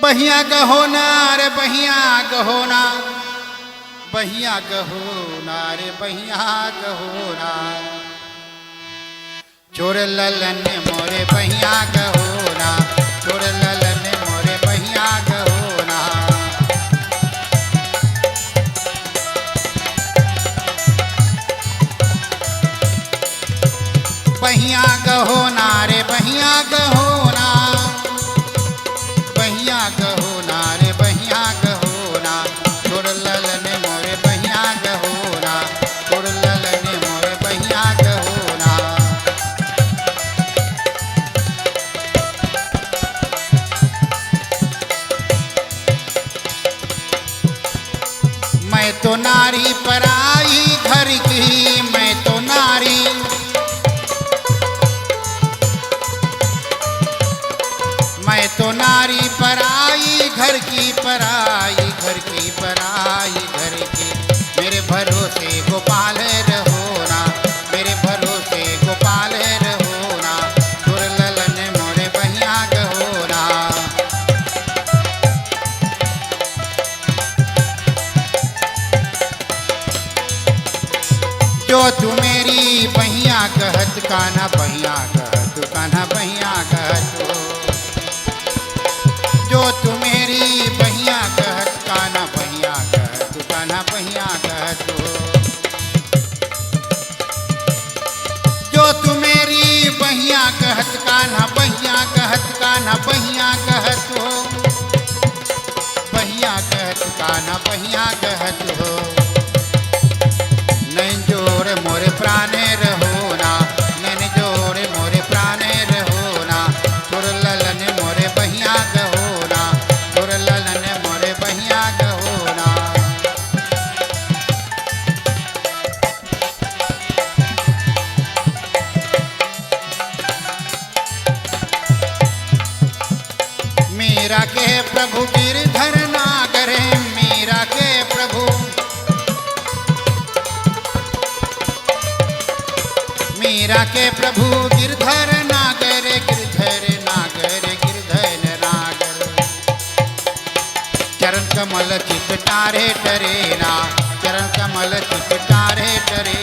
बहिया गहो ना रे बहिया गहो ना, बहिया गहो ना रे बहिया गहो ना, चोर ललन मोरे बहिया गहो ना, चोर ललन मोरे बहिया गहो ना। बहिया गहो ना रे बहिया गहो ना, बहिया गहो ना रे बहिया गहो ना, चोर ललन मोरे बहिया गहो ना, चोर ललन मोरे बहिया गहो ना। मैं तो नारी पराई घर की, मैं तो नारी, मैं तो नारी पराई घर की, पराई घर की, पराई घर की। मेरे भरोसे गोपाल रहो ना, मेरे भरोसे गोपाल रहो ना, चोर ललन मोरे बहिया गहो ना। जो तू मेरी बहिया कहत कान्हा बहिया कहत, कान्हा बहिया कहत, जो तू मेरी बहिया कहत कान्हा बहिया कहत, कान्हा बहिया कहत। जो तू मेरी बहिया कहत कान्हा बहिया कहत, कान्हा बहिया कहत हो, बहिया कहत कान्हा बहिया कहत हो। नैन जोड़ मोरे प्राणे रहो ना, नैन जोड़ मोरे प्राणे रहो ना, चोर ललन मोरे बहिया गहो ना, चोर ललन मोरे बहिया गहो ना। मीरा के प्रभु गिरधर नागर, मीरा के प्रभु, मीरा के प्रभु गिरधर नागर, गिरधर नागर, गिरधर नागर। चरण कमल चित तारे टरे ना, चरण कमल चित तारे टरे